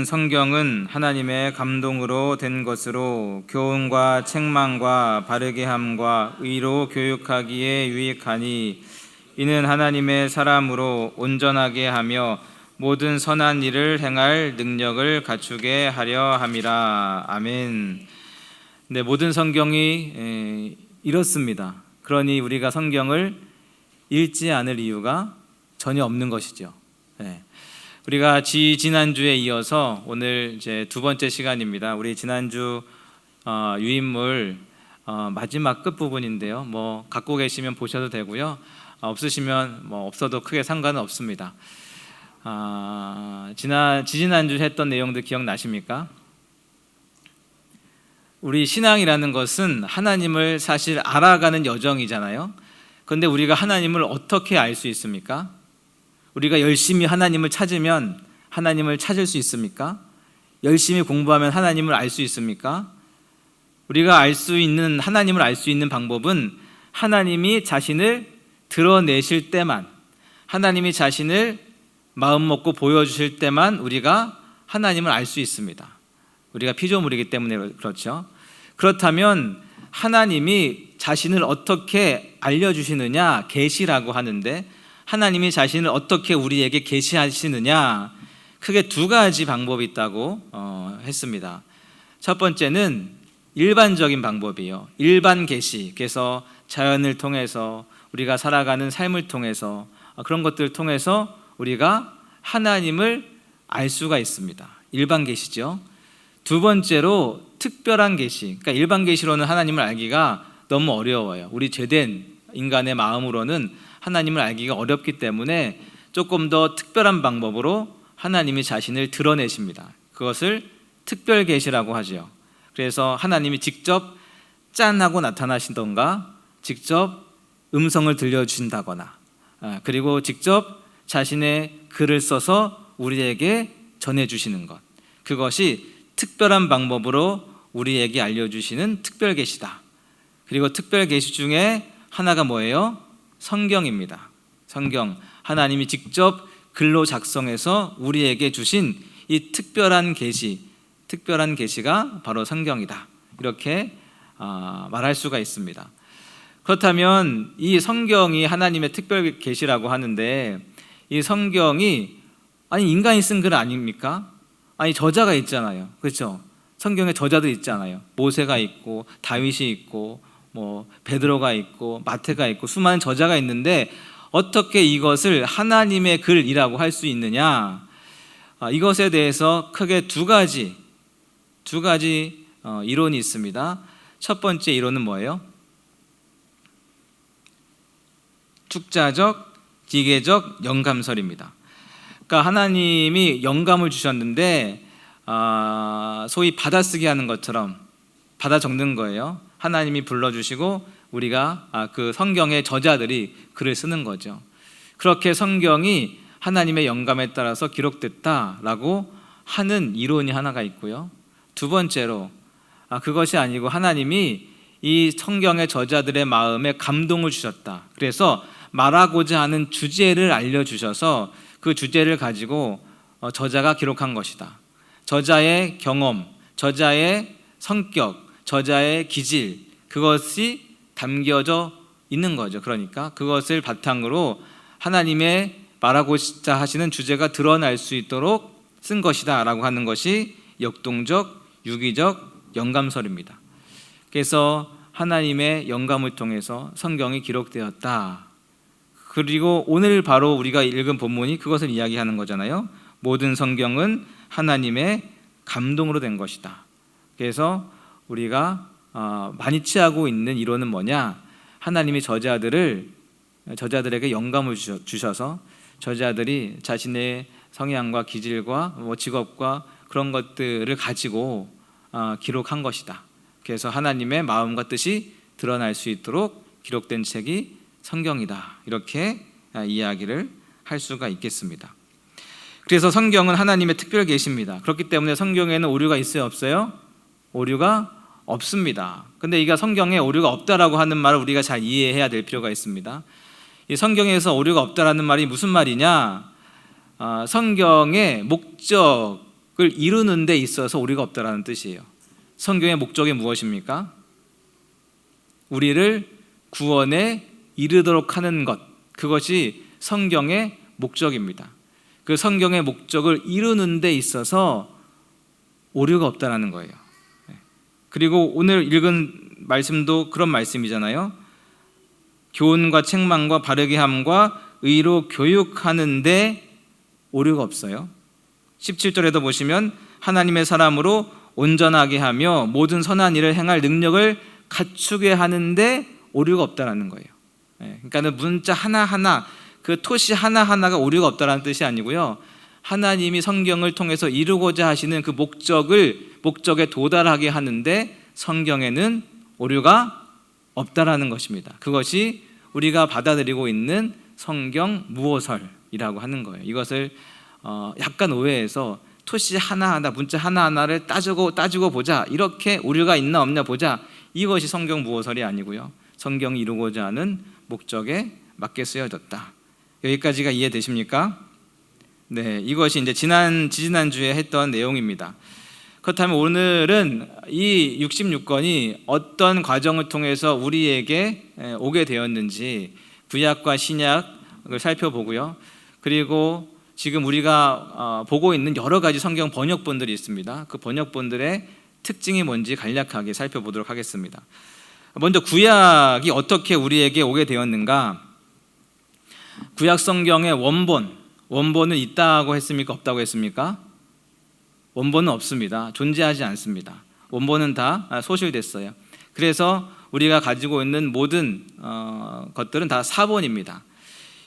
성경은 하나님의 감동으로 된 것으로 교훈과 책망과 바르게 함과 의로 교육하기에 유익하니 이는 하나님의 사람으로 온전하게 하며 모든 선한 일을 행할 능력을 갖추게 하려 함이라. 아멘. 네, 모든 성경이 이렇습니다. 그러니 우리가 성경을 읽지 않을 이유가 전혀 없는 것이죠. 네. 우리가 지난주에 이어서 오늘 이제 두 번째 시간입니다. 우리 지난주 유인물 마지막 끝부분인데요. 뭐 갖고 계시면 보셔도 되고요. 없으시면 뭐 없어도 크게 상관은 없습니다. 지난주 했던 내용들 기억나십니까? 우리 신앙이라는 것은 하나님을 사실 알아가는 여정이잖아요. 그런데 우리가 하나님을 어떻게 알 수 있습니까? 우리가 열심히 하나님을 찾으면 하나님을 찾을 수 있습니까? 열심히 공부하면 하나님을 알 수 있습니까? 우리가 알 수 있는 하나님을 알 수 있는 방법은 하나님이 자신을 드러내실 때만, 하나님이 자신을 마음 먹고 보여주실 때만 우리가 하나님을 알 수 있습니다. 우리가 피조물이기 때문에 그렇죠. 그렇다면 하나님이 자신을 어떻게 알려주시느냐, 계시라고 하는데 하나님이 자신을 어떻게 우리에게 계시하시느냐, 크게 두 가지 방법이 있다고 했습니다. 첫 번째는 일반적인 방법이에요. 일반 계시. 그래서 자연을 통해서 우리가 살아가는 삶을 통해서 그런 것들을 통해서 우리가 하나님을 알 수가 있습니다. 일반 계시죠. 두 번째로 특별한 계시. 그러니까 일반 계시로는 하나님을 알기가 너무 어려워요. 우리 죄된 인간의 마음으로는 하나님을 알기가 어렵기 때문에 조금 더 특별한 방법으로 하나님이 자신을 드러내십니다. 그것을 특별 계시라고 하죠. 그래서 하나님이 직접 짠하고 나타나시던가, 직접 음성을 들려주신다거나, 그리고 직접 자신의 글을 써서 우리에게 전해주시는 것, 그것이 특별한 방법으로 우리에게 알려주시는 특별 계시다. 그리고 특별 계시 중에 하나가 뭐예요? 성경입니다. 성경, 하나님이 직접 글로 작성해서 우리에게 주신 이 특별한 계시가 바로 성경이다. 이렇게 말할 수가 있습니다. 그렇다면 이 성경이 하나님의 특별 계시라고 하는데, 이 성경이 인간이 쓴 글 아닙니까? 저자가 있잖아요. 그렇죠? 성경에 저자도 있잖아요. 모세가 있고 다윗이 있고 베드로가 있고 마태가 있고 수많은 저자가 있는데 어떻게 이것을 하나님의 글이라고 할 수 있느냐? 이것에 대해서 크게 두 가지 이론이 있습니다. 첫 번째 이론은 뭐예요? 축자적, 기계적 영감설입니다. 그러니까 하나님이 영감을 주셨는데 소위 받아쓰기 하는 것처럼 받아 적는 거예요. 하나님이 불러주시고 우리가 그 성경의 저자들이 글을 쓰는 거죠. 그렇게 성경이 하나님의 영감에 따라서 기록됐다라고 하는 이론이 하나가 있고요. 두 번째로 그것이 아니고 하나님이 이 성경의 저자들의 마음에 감동을 주셨다. 그래서 말하고자 하는 주제를 알려주셔서 그 주제를 가지고 저자가 기록한 것이다. 저자의 경험, 저자의 성격, 저자의 기질, 그것이 담겨져 있는 거죠. 그러니까 그것을 바탕으로 하나님의 말하고자 하시는 주제가 드러날 수 있도록 쓴 것이다 라고 하는 것이 역동적, 유기적 영감설입니다. 그래서 하나님의 영감을 통해서 성경이 기록되었다. 그리고 오늘 바로 우리가 읽은 본문이 그것을 이야기하는 거잖아요. 모든 성경은 하나님의 감동으로 된 것이다. 그래서 우리가 많이 취하고 있는 이론은 뭐냐? 하나님이 저자들에게 영감을 주셔서 저자들이 자신의 성향과 기질과 직업과 그런 것들을 가지고 기록한 것이다. 그래서 하나님의 마음과 뜻이 드러날 수 있도록 기록된 책이 성경이다. 이렇게 이야기를 할 수가 있겠습니다. 그래서 성경은 하나님의 특별 계시입니다. 그렇기 때문에 성경에는 오류가 있어요, 없어요? 오류가 없습니다. 근데 이게 성경에 오류가 없다라고 하는 말을 우리가 잘 이해해야 될 필요가 있습니다. 이 성경에서 오류가 없다라는 말이 무슨 말이냐? 성경의 목적, 이루는 데 있어서 오류가 없다라는 뜻이에요. 성경의 목적이 무엇입니까? 우리를 구원에 이르도록 하는 것, 그것이 성경의 목적입니다. 그 성경의 목적을 이루는 데 있어서 오류가 없다라는 거예요. 그리고 오늘 읽은 말씀도 그런 말씀이잖아요. 교훈과 책망과 바르게 함과 의로 교육하는데 오류가 없어요. 17절에도 보시면 하나님의 사람으로 온전하게 하며 모든 선한 일을 행할 능력을 갖추게 하는데 오류가 없다라는 거예요. 그러니까 문자 하나하나, 그 토시 하나하나가 오류가 없다라는 뜻이 아니고요, 하나님이 성경을 통해서 이루고자 하시는 그 목적에 도달하게 하는데 성경에는 오류가 없다라는 것입니다. 그것이 우리가 받아들이고 있는 성경 무호설이라고 하는 거예요. 이것을 약간 오해해서 토시 하나하나, 문자 하나하나를 따지고 보자, 이렇게 오류가 있나 없나 보자, 이것이 성경 무호설이 아니고요, 성경이 이루고자 하는 목적에 맞게 쓰여졌다. 여기까지가 이해되십니까? 네, 이것이 이제 지지난주에 했던 내용입니다. 그렇다면 오늘은 이 66권이 어떤 과정을 통해서 우리에게 오게 되었는지 구약과 신약을 살펴보고요, 그리고 지금 우리가 보고 있는 여러 가지 성경 번역본들이 있습니다. 그 번역본들의 특징이 뭔지 간략하게 살펴보도록 하겠습니다. 먼저 구약이 어떻게 우리에게 오게 되었는가? 구약 성경의 원본은 있다고 했습니까? 없다고 했습니까? 원본은 없습니다. 존재하지 않습니다. 원본은 다 소실됐어요. 그래서 우리가 가지고 있는 모든 것들은 다 사본입니다.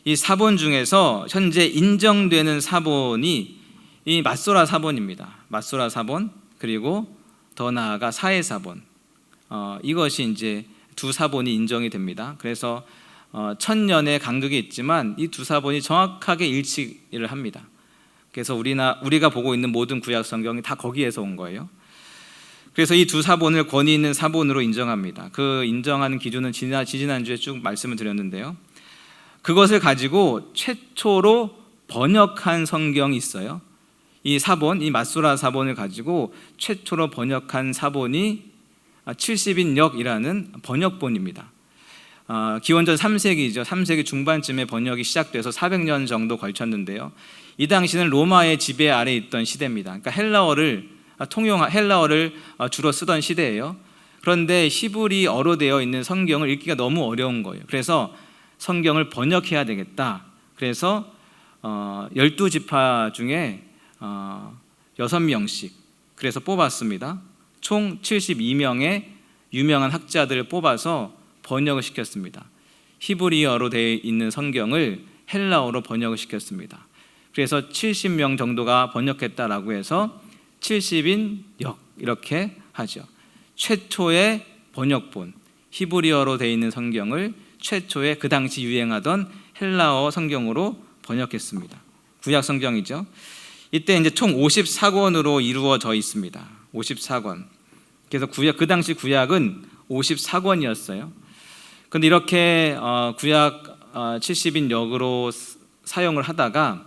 이 사본 중에서 현재 인정되는 사본이 이 맛소라 사본입니다. 맛소라 사본, 그리고 더 나아가 사해 사본, 이것이 이제 두 사본이 인정이 됩니다. 그래서 천년의 간극이 있지만 이 두 사본이 정확하게 일치를 합니다. 그래서 우리가 보고 있는 모든 구약 성경이 다 거기에서 온 거예요. 그래서 이 두 사본을 권위 있는 사본으로 인정합니다. 그 인정하는 기준은 지지난주에 쭉 말씀을 드렸는데요, 그것을 가지고 최초로 번역한 성경이 있어요. 이 사본, 이 맛소라 사본을 가지고 최초로 번역한 사본이 70인역이라는 번역본입니다. 기원전 3세기죠. 3세기 중반쯤에 번역이 시작돼서 400년 정도 걸쳤는데요, 이 당시는 로마의 지배 아래에 있던 시대입니다. 그러니까 헬라어를 주로 쓰던 시대예요. 그런데 히브리어로 되어 있는 성경을 읽기가 너무 어려운 거예요. 그래서 성경을 번역해야 되겠다. 그래서 12지파 중에 6명씩 그래서 뽑았습니다. 총 72명의 유명한 학자들을 뽑아서 번역을 시켰습니다. 히브리어로 되어 있는 성경을 헬라어로 번역을 시켰습니다. 그래서 70명 정도가 번역했다라고 해서 70인역 이렇게 하죠. 최초의 번역본, 히브리어로 되어 있는 성경을 최초의 그 당시 유행하던 헬라어 성경으로 번역했습니다. 구약 성경이죠. 이때 이제 총 54권으로 이루어져 있습니다. 54권. 그래서 그 당시 구약은 54권이었어요. 그런데 이렇게 구약 70인 역으로 사용을 하다가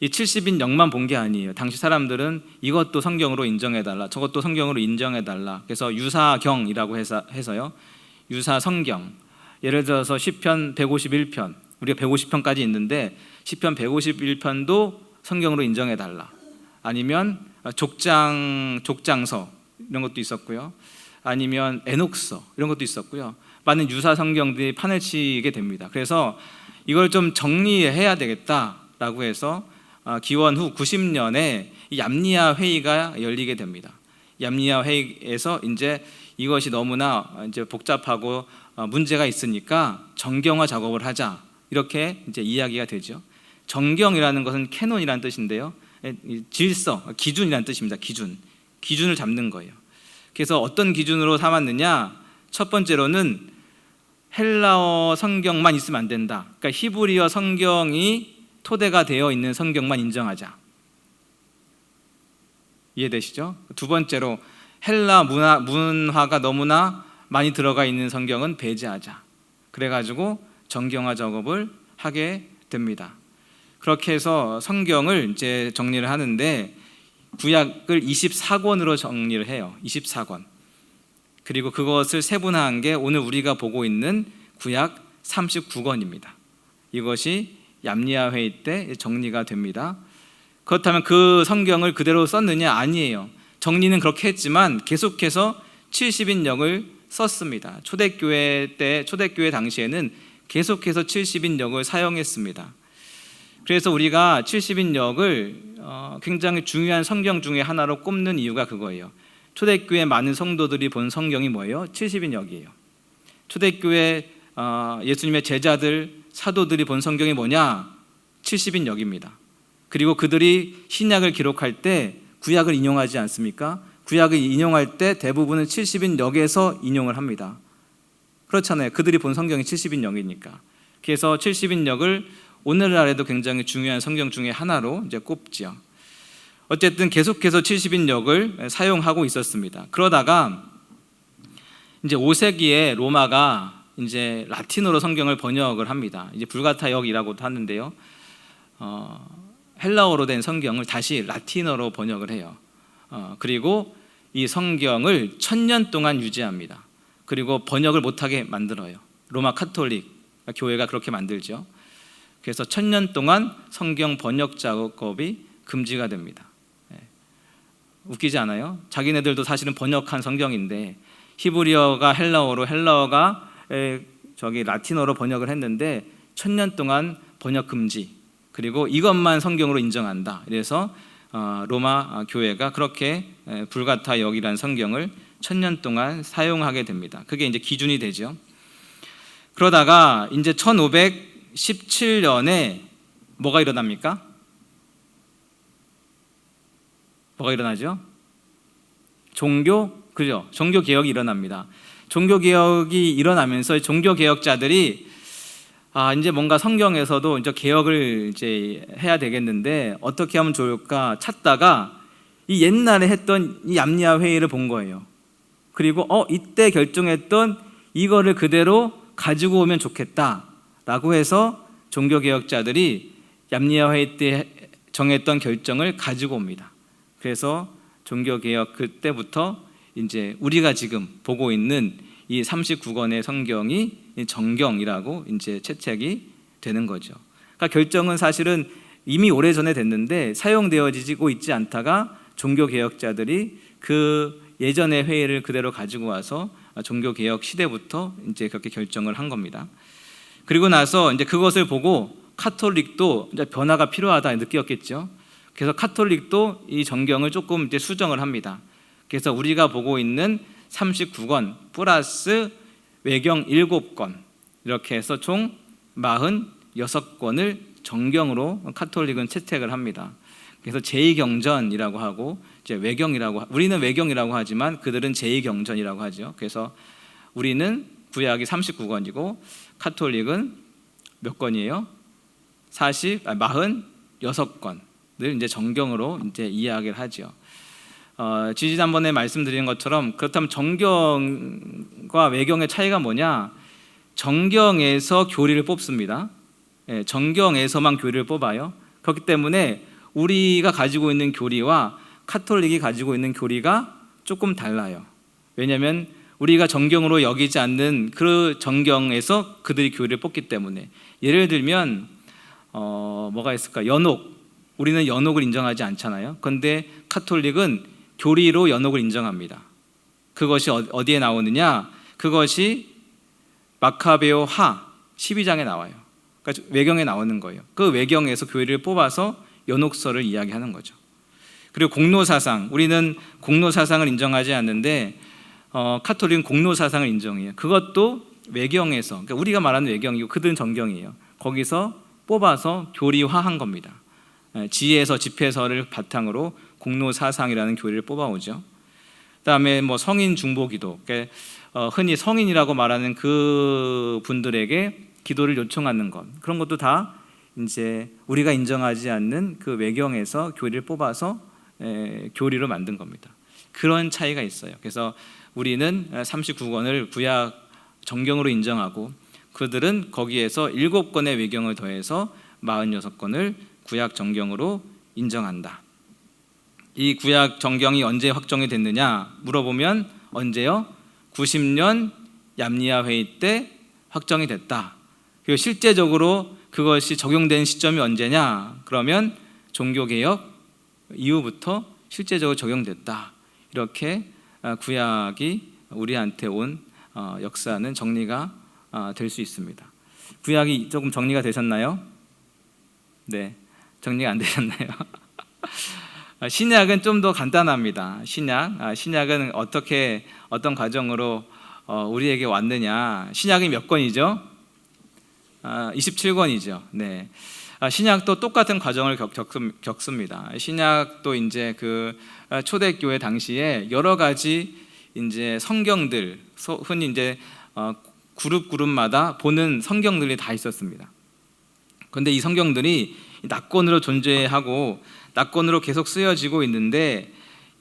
이 70인 역만 본 게 아니에요. 당시 사람들은 이것도 성경으로 인정해달라, 저것도 성경으로 인정해달라. 그래서 유사경이라고 해서요, 유사성경. 예를 들어서 시편 151편, 우리가 150편까지 있는데 시편 151편도 성경으로 인정해달라. 아니면 족장서 이런 것도 있었고요. 아니면 에녹서 이런 것도 있었고요. 많은 유사 성경들이 판을 치게 됩니다. 그래서 이걸 좀 정리해야 되겠다라고 해서 기원 후 90년에 얌니아 회의가 열리게 됩니다. 얌니아 회의에서 이제 이것이 너무나 이제 복잡하고 문제가 있으니까 정경화 작업을 하자, 이렇게 이제 이야기가 되죠. 정경이라는 것은 캐논이라는 뜻인데요, 질서, 기준이라는 뜻입니다. 기준을 잡는 거예요. 그래서 어떤 기준으로 삼았느냐? 첫 번째로는 헬라어 성경만 있으면 안 된다. 그러니까 히브리어 성경이 토대가 되어 있는 성경만 인정하자. 이해되시죠? 두 번째로 헬라 문화가 너무나 많이 들어가 있는 성경은 배제하자. 그래가지고 정경화 작업을 하게 됩니다. 그렇게 해서 성경을 이제 정리를 하는데 구약을 24권으로 정리를 해요. 24권. 그리고 그것을 세분화한 게 오늘 우리가 보고 있는 구약 39권입니다. 이것이 얌리아 회의 때 정리가 됩니다. 그렇다면 그 성경을 그대로 썼느냐? 아니에요. 정리는 그렇게 했지만 계속해서 70인역을 썼습니다. 초대교회 당시에는 계속해서 70인역을 사용했습니다. 그래서 우리가 70인역을 굉장히 중요한 성경 중에 하나로 꼽는 이유가 그거예요. 초대교회 많은 성도들이 본 성경이 뭐예요? 70인역이에요. 초대교회 예수님의 제자들, 사도들이 본 성경이 뭐냐? 70인역입니다. 그리고 그들이 신약을 기록할 때 구약을 인용하지 않습니까? 구약을 인용할 때 대부분은 70인역에서 인용을 합니다. 그렇잖아요. 그들이 본 성경이 70인역이니까. 그래서 70인역을 오늘날에도 굉장히 중요한 성경 중에 하나로 이제 꼽지요. 어쨌든 계속해서 70인역을 사용하고 있었습니다. 그러다가 이제 5세기에 로마가 이제 라틴어로 성경을 번역을 합니다. 이제 불가타역이라고도 하는데요. 헬라어로 된 성경을 다시 라틴어로 번역을 해요. 그리고 이 성경을 1000년 동안 유지합니다. 그리고 번역을 못하게 만들어요. 로마 카톨릭 교회가 그렇게 만들죠. 그래서 1000년 동안 성경 번역 작업이 금지가 됩니다. 웃기지 않아요? 자기네들도 사실은 번역한 성경인데 히브리어가 헬라어로, 헬라어가 라틴어로 번역을 했는데 1000년 동안 번역 금지, 그리고 이것만 성경으로 인정한다. 그래서 로마 교회가 그렇게 불가타역이라는 성경을 1000년 동안 사용하게 됩니다. 그게 이제 기준이 되죠. 그러다가 이제 1517년에 뭐가 일어납니까? 뭐가 일어나죠? 그죠? 종교 개혁이 일어납니다. 종교 개혁이 일어나면서 종교 개혁자들이 이제 뭔가 성경에서도 이제 개혁을 이제 해야 되겠는데 어떻게 하면 좋을까 찾다가 이 옛날에 했던 이 얌리아 회의를 본 거예요. 그리고 이때 결정했던 이거를 그대로 가지고 오면 좋겠다라고 해서 종교 개혁자들이 얌리아 회의 때 정했던 결정을 가지고 옵니다. 그래서 종교 개혁 그때부터 이제 우리가 지금 보고 있는 이 39권의 성경이 정경이라고 이제 채택이 되는 거죠. 그러니까 결정은 사실은 이미 오래전에 됐는데 사용되어지고 있지 않다가 종교 개혁자들이 그 예전의 회의를 그대로 가지고 와서 종교 개혁 시대부터 이제 그렇게 결정을 한 겁니다. 그리고 나서 이제 그것을 보고 카톨릭도 이제 변화가 필요하다 느꼈겠죠. 그래서 카톨릭도 이 정경을 조금 이제 수정을 합니다. 그래서 우리가 보고 있는 39권 플러스 외경 7권 이렇게 해서 총 46권을 정경으로 카톨릭은 채택을 합니다. 그래서 제2경전이라고 하고 이제 외경이라고, 우리는 외경이라고 하지만 그들은 제2경전이라고 하죠. 그래서 우리는 구약이 39권이고 카톨릭은 몇 권이에요? 46권을 이제 정경으로 이제 이야기를 하죠. 지지난번에 말씀드린 것처럼 그렇다면 정경과 외경의 차이가 뭐냐? 정경에서 교리를 뽑습니다. 정경에서만 교리를 뽑아요. 그렇기 때문에 우리가 가지고 있는 교리와 카톨릭이 가지고 있는 교리가 조금 달라요. 왜냐하면 우리가 정경으로 여기지 않는 그 정경에서 그들이 교리를 뽑기 때문에. 예를 들면 뭐가 있을까? 연옥. 우리는 연옥을 인정하지 않잖아요. 그런데 카톨릭은 교리로 연옥을 인정합니다. 그것이 어디에 나오느냐? 그것이 마카베오 하 12장에 나와요. 그러니까 외경에 나오는 거예요. 그 외경에서 교리를 뽑아서 연옥서를 이야기하는 거죠. 그리고 공로사상, 우리는 공로사상을 인정하지 않는데 카톨릭은 공로사상을 인정해요. 그것도 외경에서, 그러니까 우리가 말하는 외경이고 그들은 정경이에요. 거기서 뽑아서 교리화한 겁니다. 지혜서 집회서를 바탕으로 공로사상이라는 교리를 뽑아오죠. 그다음에 뭐 성인 중보기도, 그러니까 흔히 성인이라고 말하는 그 분들에게 기도를 요청하는 것, 그런 것도 다 이제 우리가 인정하지 않는 그 외경에서 교리를 뽑아서 교리로 만든 겁니다. 그런 차이가 있어요. 그래서 우리는 39권을 구약 정경으로 인정하고 그들은 거기에서 7권의 외경을 더해서 46권을 구약 정경으로 인정한다. 이 구약 정경이 언제 확정이 됐느냐 물어보면 언제요? 90년 얌리아 회의 때 확정이 됐다. 그리고 실제적으로 그것이 적용된 시점이 언제냐? 그러면 종교개혁 이후부터 실제적으로 적용됐다. 이렇게 구약이 우리한테 온 역사는 정리가 될 수 있습니다. 구약이 조금 정리가 되셨나요? 네, 정리가 안 되셨나요? 신약은 좀 더 간단합니다. 신약은 어떤 과정으로 우리에게 왔느냐? 신약이 몇 권이죠? 27권이죠. 네. 신약도 똑같은 과정을 겪습니다. 신약도 이제 그 초대교회 당시에 여러 가지 이제 성경들, 흔히 이제 그룹마다 보는 성경들이 다 있었습니다. 그런데 이 성경들이 낙권으로 존재하고 낙권으로 계속 쓰여지고 있는데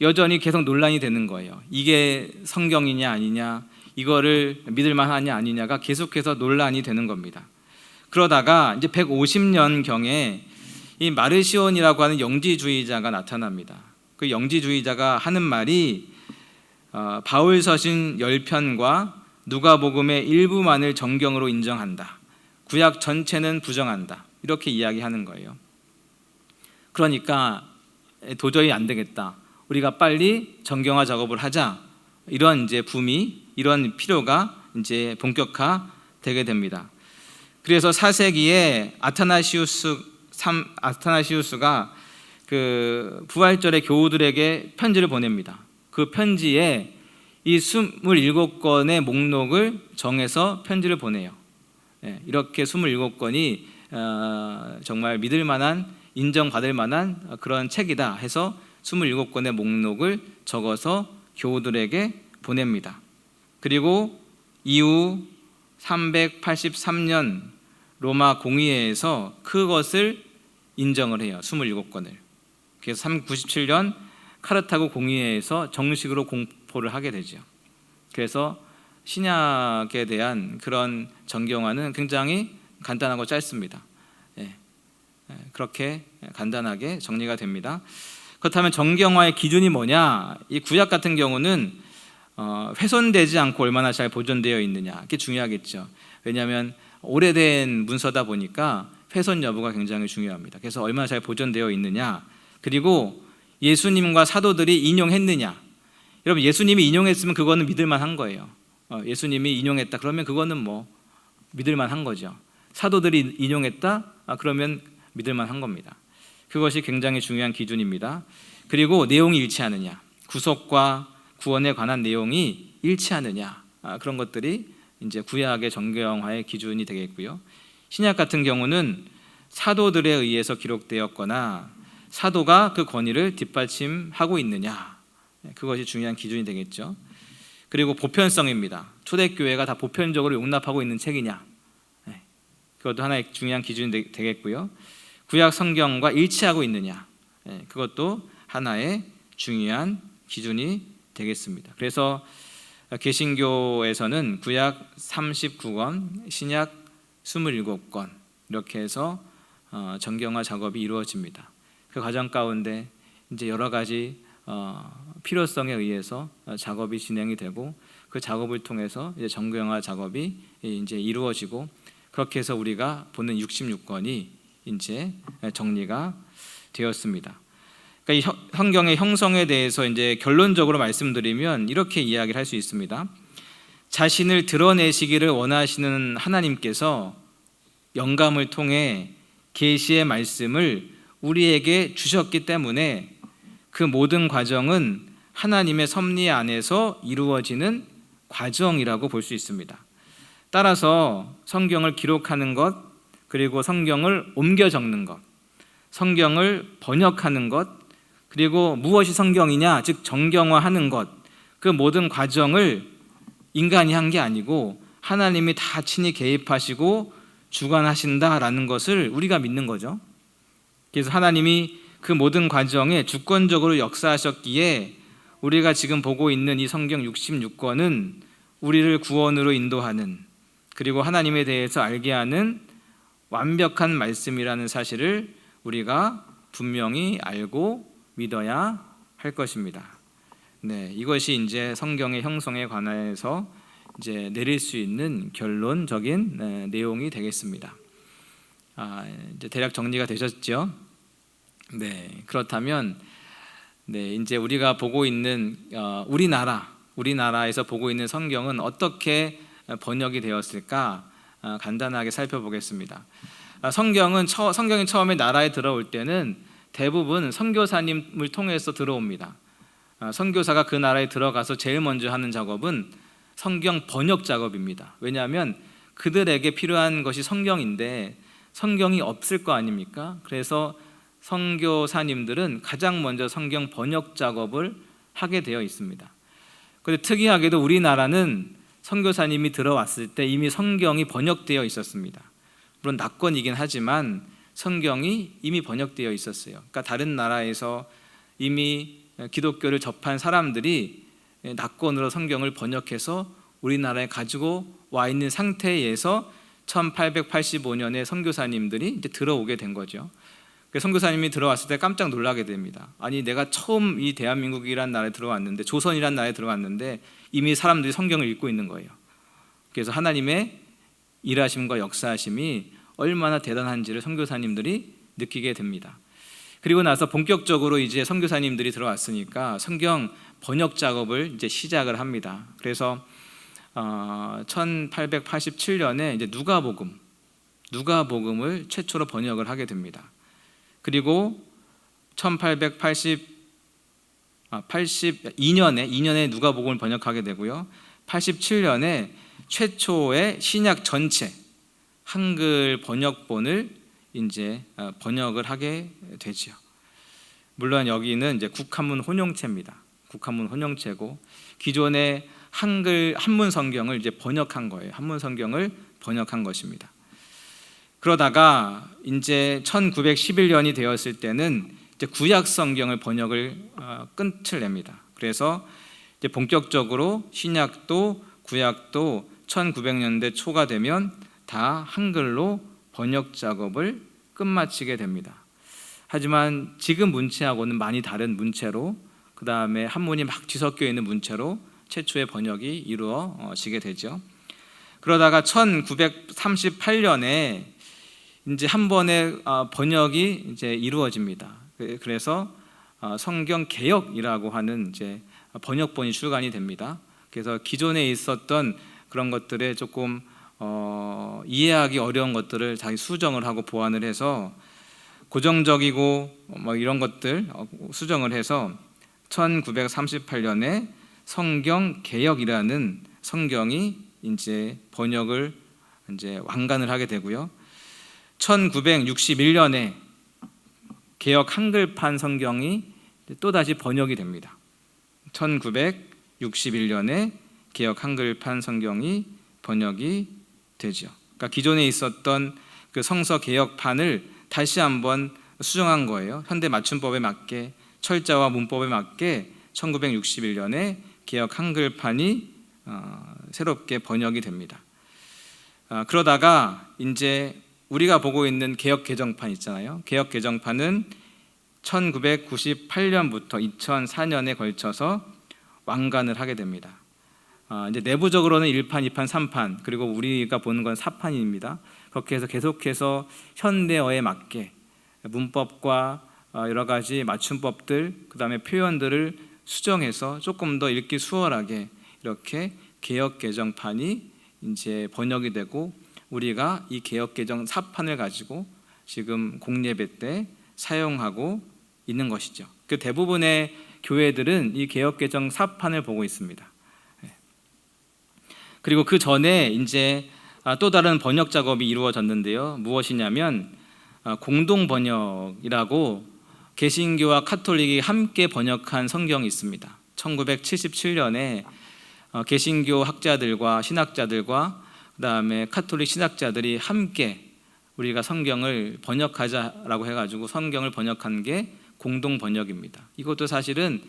여전히 계속 논란이 되는 거예요. 이게 성경이냐 아니냐, 이거를 믿을 만하냐 아니냐가 계속해서 논란이 되는 겁니다. 그러다가 이제 150년경에 이 마르시온이라고 하는 영지주의자가 나타납니다. 그 영지주의자가 하는 말이 바울 서신 10편과 누가복음의 일부만을 정경으로 인정한다. 구약 전체는 부정한다. 이렇게 이야기하는 거예요. 그러니까 도저히 안 되겠다. 우리가 빨리 정경화 작업을 하자. 이런 이제 이런 필요가 이제 본격화되게 됩니다. 그래서 4세기에 아타나시우스가 그 부활절의 교우들에게 편지를 보냅니다. 그 편지에 이 27권의 목록을 정해서 편지를 보내요. 이렇게 27권이 정말 믿을 만한, 인정받을 만한 그런 책이다 해서 27권의 목록을 적어서 교우들에게 보냅니다. 그리고 이후 383년 로마 공의회에서 그것을 인정을 해요. 27권을. 그래서 397년 카르타고 공의회에서 정식으로 공포를 하게 되죠. 그래서 신약에 대한 그런 정경화는 굉장히 간단하고 짧습니다. 그렇게 간단하게 정리가 됩니다. 그렇다면 정경화의 기준이 뭐냐? 이 구약 같은 경우는 훼손되지 않고 얼마나 잘 보존되어 있느냐, 그게 중요하겠죠. 왜냐하면 오래된 문서다 보니까 훼손 여부가 굉장히 중요합니다. 그래서 얼마나 잘 보존되어 있느냐, 그리고 예수님과 사도들이 인용했느냐. 여러분, 예수님이 인용했으면 그거는 믿을만한 거예요. 예수님이 인용했다 그러면 그거는 뭐 믿을만한 거죠. 사도들이 인용했다 그러면 믿을만한 겁니다. 그것이 굉장히 중요한 기준입니다. 그리고 내용이 일치하느냐, 구속과 구원에 관한 내용이 일치하느냐, 그런 것들이 이제 구약의 정경화의 기준이 되겠고요. 신약 같은 경우는 사도들에 의해서 기록되었거나 사도가 그 권위를 뒷받침하고 있느냐, 그것이 중요한 기준이 되겠죠. 그리고 보편성입니다. 초대교회가 다 보편적으로 용납하고 있는 책이냐, 그것도 하나의 중요한 기준이 되겠고요. 구약 성경과 일치하고 있느냐, 그것도 하나의 중요한 기준이 되겠습니다. 그래서 개신교에서는 구약 39권, 신약 27권 이렇게 해서 정경화 작업이 이루어집니다. 그 과정 가운데 이제 여러 가지 필요성에 의해서 작업이 진행이 되고 그 작업을 통해서 이제 정경화 작업이 이제 이루어지고, 그렇게 해서 우리가 보는 66권이 이제 정리가 되었습니다. 그러니까 이 성경의 형성에 대해서 이제 결론적으로 말씀드리면 이렇게 이야기를 할 수 있습니다. 자신을 드러내시기를 원하시는 하나님께서 영감을 통해 계시의 말씀을 우리에게 주셨기 때문에 그 모든 과정은 하나님의 섭리 안에서 이루어지는 과정이라고 볼 수 있습니다. 따라서 성경을 기록하는 것, 그리고 성경을 옮겨 적는 것, 성경을 번역하는 것, 그리고 무엇이 성경이냐, 즉 정경화하는 것, 그 모든 과정을 인간이 한 게 아니고 하나님이 다 친히 개입하시고 주관하신다라는 것을 우리가 믿는 거죠. 그래서 하나님이 그 모든 과정에 주권적으로 역사하셨기에 우리가 지금 보고 있는 이 성경 66권은 우리를 구원으로 인도하는, 그리고 하나님에 대해서 알게 하는 완벽한 말씀이라는 사실을 우리가 분명히 알고 믿어야 할 것입니다. 네, 이것이 이제 성경의 형성에 관해서 이제 내릴 수 있는 결론적인 내용이 되겠습니다. 이제 대략 정리가 되셨죠? 네, 그렇다면 이제 우리가 보고 있는 우리나라에서 보고 있는 성경은 어떻게 번역이 되었을까 간단하게 살펴보겠습니다. 성경이 처음에 나라에 들어올 때는 대부분 선교사님을 통해서 들어옵니다. 선교사가 그 나라에 들어가서 제일 먼저 하는 작업은 성경 번역 작업입니다. 왜냐하면 그들에게 필요한 것이 성경인데 성경이 없을 거 아닙니까? 그래서 선교사님들은 가장 먼저 성경 번역 작업을 하게 되어 있습니다. 그런데 특이하게도 우리나라는 선교사님이 들어왔을 때 이미 성경이 번역되어 있었습니다. 물론 낙권이긴 하지만 성경이 이미 번역되어 있었어요. 그러니까 다른 나라에서 이미 기독교를 접한 사람들이 낙권으로 성경을 번역해서 우리나라에 가지고 와 있는 상태에서 1885년에 선교사님들이 이제 들어오게 된 거죠. 선교사님이 들어왔을 때 깜짝 놀라게 됩니다. 아니, 내가 처음 이 대한민국이란 나라에 들어왔는데, 조선이란 나라에 들어왔는데 이미 사람들이 성경을 읽고 있는 거예요. 그래서 하나님의 일하심과 역사하심이 얼마나 대단한지를 선교사님들이 느끼게 됩니다. 그리고 나서 본격적으로 이제 선교사님들이 들어왔으니까 성경 번역 작업을 이제 시작을 합니다. 그래서 1887년에 이제 누가복음을 최초로 번역을 하게 됩니다. 그리고 1882년에 누가복음을 번역하게 되고요. 87년에 최초의 신약 전체 한글 번역본을 이제 번역을 하게 되죠. 물론 여기는 이제 국한문 혼용체입니다. 국한문 혼용체고 기존의 한문 성경을 이제 번역한 거예요. 한문 성경을 번역한 것입니다. 그러다가 이제 1911년이 되었을 때는 이제 구약 성경을 번역을 끝을 냅니다. 그래서 이제 본격적으로 신약도 구약도 1900년대 초가 되면 다 한글로 번역 작업을 끝마치게 됩니다. 하지만 지금 문체하고는 많이 다른 문체로, 그 다음에 한문이 막 뒤섞여 있는 문체로 최초의 번역이 이루어지게 되죠. 그러다가 1938년에 이제 한 번의 번역이 이제 이루어집니다. 그래서 성경 개역이라고 하는 이제 번역본이 출간이 됩니다. 그래서 기존에 있었던 그런 것들에 조금 이해하기 어려운 것들을 자기 수정을 하고 보완을 해서 고정적이고 뭐 이런 것들 수정을 해서 1938년에 성경 개역이라는 성경이 이제 번역을 이제 완간을 하게 되고요. 1961년에 개역 한글판 성경이 또 다시 번역이 됩니다. 1961년에 개역 한글판 성경이 번역이 되죠. 그러니까 기존에 있었던 그 성서 개역판을 다시 한번 수정한 거예요. 현대 맞춤법에 맞게, 철자와 문법에 맞게 1961년에 개역 한글판이 새롭게 번역이 됩니다. 그러다가 이제 우리가 보고 있는 개역 개정판 있잖아요. 개역 개정판은 1998년부터 2004년에 걸쳐서 완간을 하게 됩니다. 이제 내부적으로는 1판, 2판, 3판, 그리고 우리가 보는 건 4판입니다. 그렇게 해서 계속해서 현대어에 맞게 문법과 여러 가지 맞춤법들, 그 다음에 표현들을 수정해서 조금 더 읽기 수월하게 이렇게 개역 개정판이 이제 번역이 되고, 우리가 이 개역 개정 4판을 가지고 지금 공예배 때 사용하고 있는 것이죠. 그 대부분의 교회들은 이 개역 개정 4판을 보고 있습니다. 그리고 그 전에 이제 또 다른 번역 작업이 이루어졌는데요. 무엇이냐면 공동 번역이라고 개신교와 카톨릭이 함께 번역한 성경이 있습니다. 1977년에 개신교 학자들과 신학자들과 그다음에 카톨릭 신학자들이 함께 우리가 성경을 번역하자라고 해가지고 성경을 번역한 게 공동 번역입니다. 이것도 사실은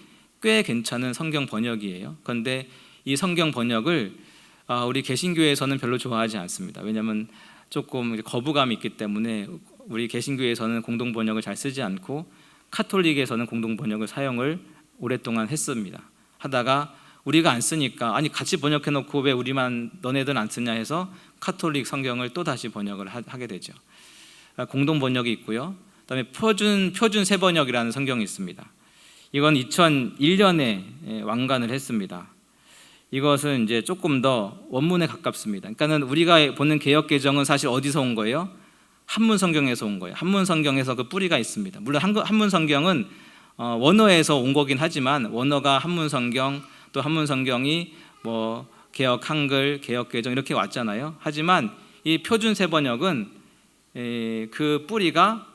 꽤 괜찮은 성경 번역이에요. 그런데 이 성경 번역을 우리 개신교에서는 별로 좋아하지 않습니다. 왜냐하면 조금 거부감이 있기 때문에 우리 개신교에서는 공동 번역을 잘 쓰지 않고 카톨릭에서는 공동 번역을 사용을 오랫동안 했습니다. 하다가 우리가 안 쓰니까 아니 같이 번역해놓고 왜 우리만 너네들 안 쓰냐 해서 카톨릭 성경을 또 다시 번역을 하게 되죠. 공동 번역이 있고요. 그다음에 표준 새 번역이라는 성경이 있습니다. 이건 2001년에 완간을 했습니다. 이것은 이제 조금 더 원문에 가깝습니다. 그러니까는 우리가 보는 개역 개정은 사실 어디서 온 거예요? 한문 성경에서 온 거예요. 한문 성경에서 그 뿌리가 있습니다. 물론 한문 성경은 원어에서 온 거긴 하지만 원어가 한문 성경, 또 한문 성경이 뭐 개역 한글, 개역 개정 이렇게 왔잖아요. 하지만 이 표준 새 번역은 그 뿌리가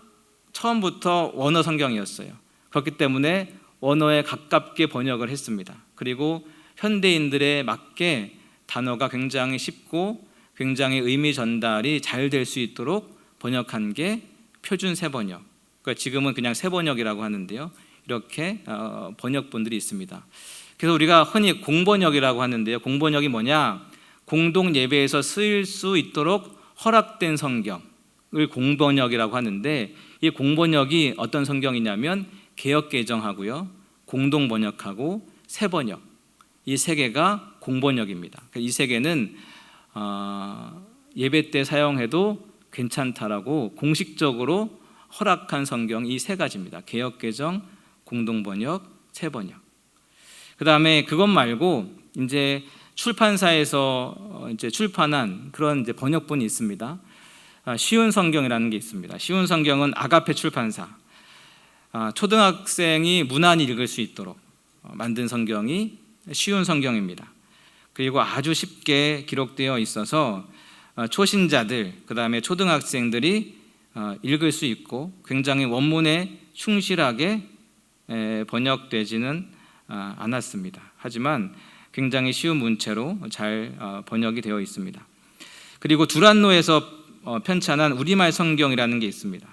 처음부터 원어 성경이었어요. 그렇기 때문에 원어에 가깝게 번역을 했습니다. 그리고 현대인들에 맞게 단어가 굉장히 쉽고 굉장히 의미 전달이 잘 될 수 있도록 번역한 게 표준 새 번역. 그러니까 지금은 그냥 새 번역이라고 하는데요. 이렇게 번역본들이 있습니다. 그래서 우리가 흔히 공번역이라고 하는데요. 공번역이 뭐냐? 공동 예배에서 쓰일 수 있도록 허락된 성경을 공번역이라고 하는데, 이 공번역이 어떤 성경이냐면 개역 개정하고요, 공동 번역하고 새 번역, 이 세 개가 공번역입니다. 이 세 개는 예배 때 사용해도 괜찮다라고 공식적으로 허락한 성경 이 세 가지입니다. 개역 개정, 공동 번역, 새 번역. 그 다음에 그것 말고 이제 출판사에서 이제 출판한 그런 이제 번역본이 있습니다. 쉬운 성경이라는 게 있습니다. 쉬운 성경은 아가페 출판사, 초등학생이 무난히 읽을 수 있도록 만든 성경이 쉬운 성경입니다. 그리고 아주 쉽게 기록되어 있어서 초신자들, 그 다음에 초등학생들이 읽을 수 있고 굉장히 원문에 충실하게 번역되지는 않았습니다. 하지만 굉장히 쉬운 문체로 잘 번역이 되어 있습니다. 그리고 두란노에서 편찬한 우리말 성경이라는 게 있습니다.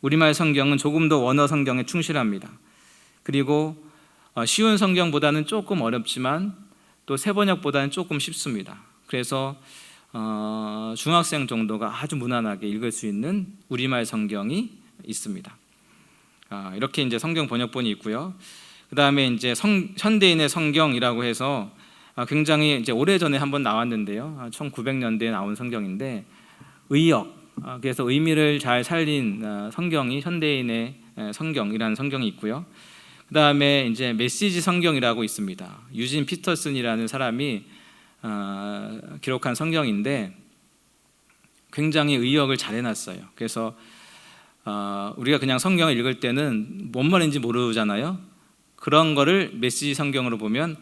우리말 성경은 조금 더 원어 성경에 충실합니다. 그리고 쉬운 성경보다는 조금 어렵지만 또 새 번역보다는 조금 쉽습니다. 그래서 중학생 정도가 아주 무난하게 읽을 수 있는 우리말 성경이 있습니다. 이렇게 이제 성경 번역본이 있고요. 그 다음에 이제 현대인의 성경이라고 해서 굉장히 이제 오래전에 한번 나왔는데요. 1900년대에 나온 성경인데 의역, 그래서 의미를 잘 살린 성경이 현대인의 성경이라는 성경이 있고요. 그 다음에 이제 메시지 성경이라고 있습니다. 유진 피터슨이라는 사람이 기록한 성경인데 굉장히 의역을 잘 해놨어요. 그래서 우리가 그냥 성경을 읽을 때는 뭔 말인지 모르잖아요. 그런 거를 메시지 성경으로 보면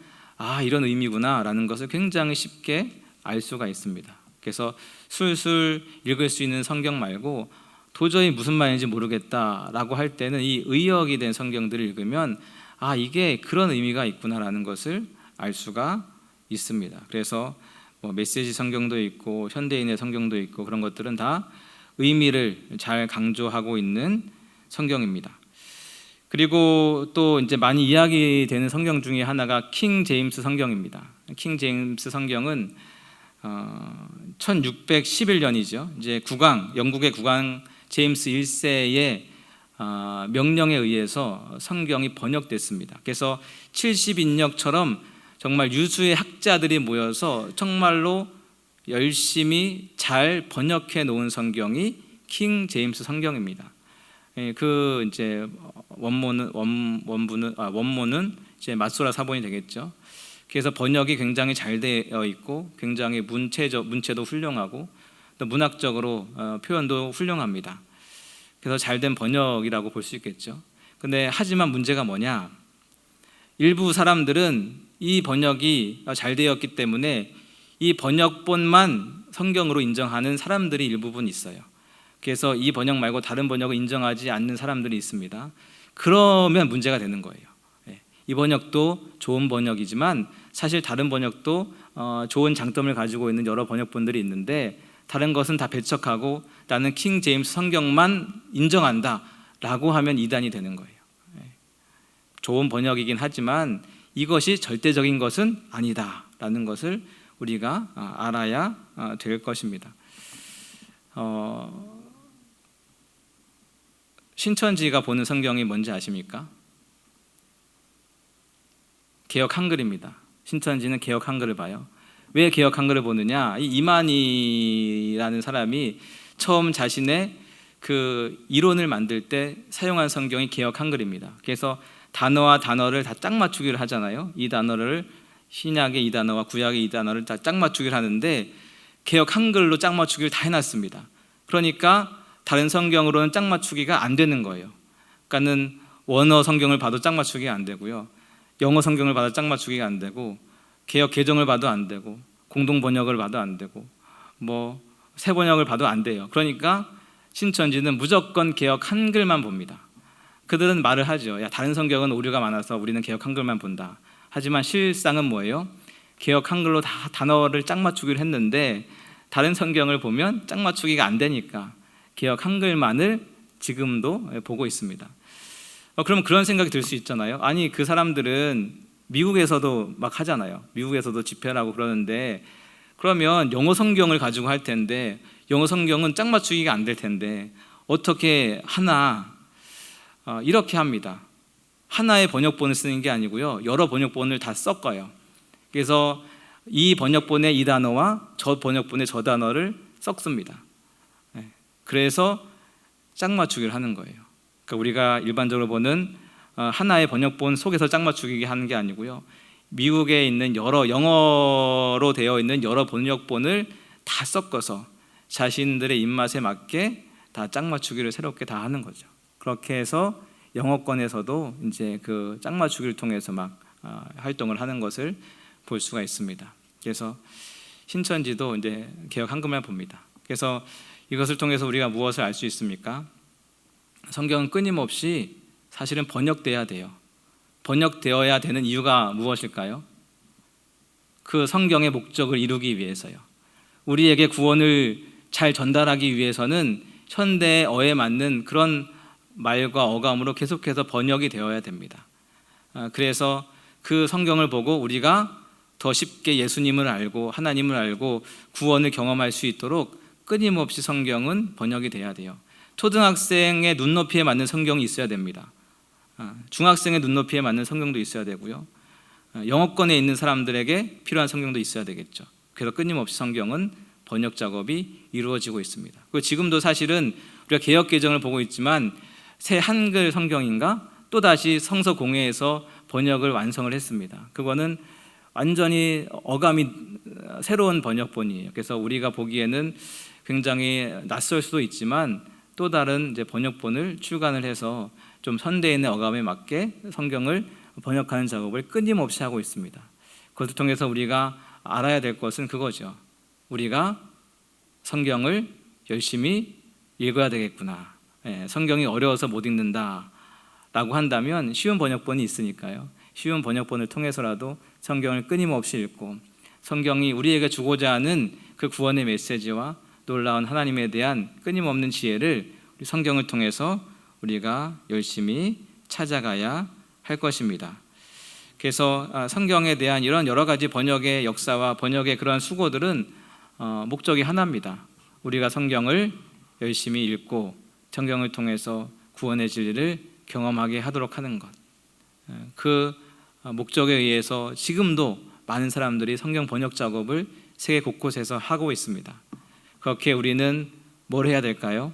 이런 의미구나 라는 것을 굉장히 쉽게 알 수가 있습니다. 그래서 술술 읽을 수 있는 성경 말고 도저히 무슨 말인지 모르겠다라고 할 때는 이 의역이 된 성경들을 읽으면 이게 그런 의미가 있구나라는 것을 알 수가 있습니다. 그래서 뭐 메시지 성경도 있고 현대인의 성경도 있고 그런 것들은 다 의미를 잘 강조하고 있는 성경입니다. 그리고 또 이제 많이 이야기되는 성경 중에 하나가 킹 제임스 성경입니다. 킹 제임스 성경은 1611년이죠. 이제 영국의 국왕 제임스 1세의 명령에 의해서 성경이 번역됐습니다. 그래서 70인역처럼 정말 유수의 학자들이 모여서 정말로 열심히 잘 번역해 놓은 성경이 킹 제임스 성경입니다. 그 이제 원문은 이제 마소라 사본이 되겠죠. 그래서 번역이 굉장히 잘 되어 있고 굉장히 문체도 훌륭하고 또 문학적으로 표현도 훌륭합니다. 그래서 잘된 번역이라고 볼 수 있겠죠. 근데 하지만 문제가 뭐냐? 일부 사람들은 이 번역이 잘 되었기 때문에 이 번역본만 성경으로 인정하는 사람들이 일부분 있어요. 그래서 이 번역 말고 다른 번역을 인정하지 않는 사람들이 있습니다. 그러면 문제가 되는 거예요. 이 번역도 좋은 번역이지만 사실 다른 번역도 좋은 장점을 가지고 있는 여러 번역본들이 있는데 다른 것은 다 배척하고 나는 킹 제임스 성경만 인정한다 라고 하면 이단이 되는 거예요. 좋은 번역이긴 하지만 이것이 절대적인 것은 아니다 라는 것을 우리가 알아야 될 것입니다. 신천지가 보는 성경이 뭔지 아십니까? 개역 한글입니다. 신천지는 개역 한글을 봐요. 왜 개역 한글을 보느냐? 이 이만희라는 사람이 처음 자신의 그 이론을 만들 때 사용한 성경이 개역 한글입니다. 그래서 단어와 단어를 다 짝 맞추기를 하잖아요. 이 단어를 신약의 이 단어와 구약의 이 단어를 다 짝 맞추기를 하는데 개역 한글로 짝 맞추기를 다 해놨습니다. 그러니까 다른 성경으로는 짝 맞추기가 안 되는 거예요. 그러니까는 원어 성경을 봐도 짝 맞추기가 안 되고요, 영어 성경을 봐도 짝 맞추기가 안 되고, 개역 개정을 봐도 안 되고, 공동 번역을 봐도 안 되고, 뭐 새 번역을 봐도 안 돼요. 그러니까 신천지는 무조건 개역 한글만 봅니다. 그들은 말을 하죠. 야, 다른 성경은 오류가 많아서 우리는 개역 한글만 본다. 하지만 실상은 뭐예요? 개역 한글로 다 단어를 짝 맞추기를 했는데 다른 성경을 보면 짝 맞추기가 안 되니까 개역 한글만을 지금도 보고 있습니다. 그럼 그런 생각이 들 수 있잖아요. 아니, 그 사람들은 미국에서도 막 하잖아요. 미국에서도 집회를 하고 그러는데 그러면 영어 성경을 가지고 할 텐데 영어 성경은 짝 맞추기가 안 될 텐데 어떻게 하나? 이렇게 합니다. 하나의 번역본을 쓰는 게 아니고요, 여러 번역본을 다 섞어요. 그래서 이 번역본의 이 단어와 저 번역본의 저 단어를 섞습니다. 그래서 짝 맞추기를 하는 거예요. 그러니까 우리가 일반적으로 보는 하나의 번역본 속에서 짝 맞추기 하는 게 아니고요, 미국에 있는 여러 영어로 되어 있는 여러 번역본을 다 섞어서 자신들의 입맛에 맞게 다 짝 맞추기를 새롭게 다 하는 거죠. 그렇게 해서 영어권에서도 이제 그 짝 맞추기를 통해서 막 활동을 하는 것을 볼 수가 있습니다. 그래서 신천지도 이제 개역 한글만 봅니다. 그래서 이것을 통해서 우리가 무엇을 알 수 있습니까? 성경은 끊임없이 사실은 번역돼야 돼요. 번역되어야 되는 이유가 무엇일까요? 그 성경의 목적을 이루기 위해서요. 우리에게 구원을 잘 전달하기 위해서는 현대어에 맞는 그런 말과 어감으로 계속해서 번역이 되어야 됩니다. 그래서 그 성경을 보고 우리가 더 쉽게 예수님을 알고 하나님을 알고 구원을 경험할 수 있도록 끊임없이 성경은 번역이 돼야 돼요. 초등학생의 눈높이에 맞는 성경이 있어야 됩니다. 중학생의 눈높이에 맞는 성경도 있어야 되고요, 영어권에 있는 사람들에게 필요한 성경도 있어야 되겠죠. 그래서 끊임없이 성경은 번역 작업이 이루어지고 있습니다. 그리고 지금도 사실은 우리가 개역 개정을 보고 있지만 새 한글 성경인가 또다시 성서공회에서 번역을 완성을 했습니다. 그거는 완전히 어감이 새로운 번역본이에요. 그래서 우리가 보기에는 굉장히 낯설 수도 있지만 또 다른 이제 번역본을 출간을 해서 좀 현대인의 어감에 맞게 성경을 번역하는 작업을 끊임없이 하고 있습니다. 그것을 통해서 우리가 알아야 될 것은 그거죠. 우리가 성경을 열심히 읽어야 되겠구나. 성경이 어려워서 못 읽는다라고 한다면 쉬운 번역본이 있으니까요, 쉬운 번역본을 통해서라도 성경을 끊임없이 읽고 성경이 우리에게 주고자 하는 그 구원의 메시지와 놀라운 하나님에 대한 끊임없는 지혜를 우리 성경을 통해서 우리가 열심히 찾아가야 할 것입니다. 그래서 성경에 대한 이런 여러 가지 번역의 역사와 번역의 그러한 수고들은 목적이 하나입니다. 우리가 성경을 열심히 읽고 성경을 통해서 구원의 진리를 경험하게 하도록 하는 것. 그 목적에 의해서 지금도 많은 사람들이 성경 번역 작업을 세계 곳곳에서 하고 있습니다. 그렇게 우리는 뭘 해야 될까요?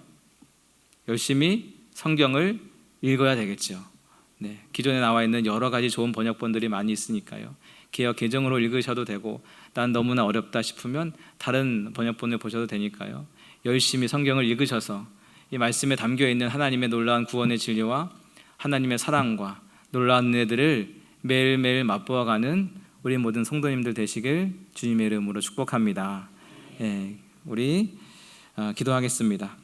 열심히 성경을 읽어야 되겠죠. 기존에 나와 있는 여러 가지 좋은 번역본들이 많이 있으니까요, 개역 개정으로 읽으셔도 되고 난 너무나 어렵다 싶으면 다른 번역본을 보셔도 되니까요, 열심히 성경을 읽으셔서 이 말씀에 담겨있는 하나님의 놀라운 구원의 진리와 하나님의 사랑과 놀라운 은혜들을 매일매일 맛보아가는 우리 모든 성도님들 되시길 주님의 이름으로 축복합니다. 우리 기도하겠습니다.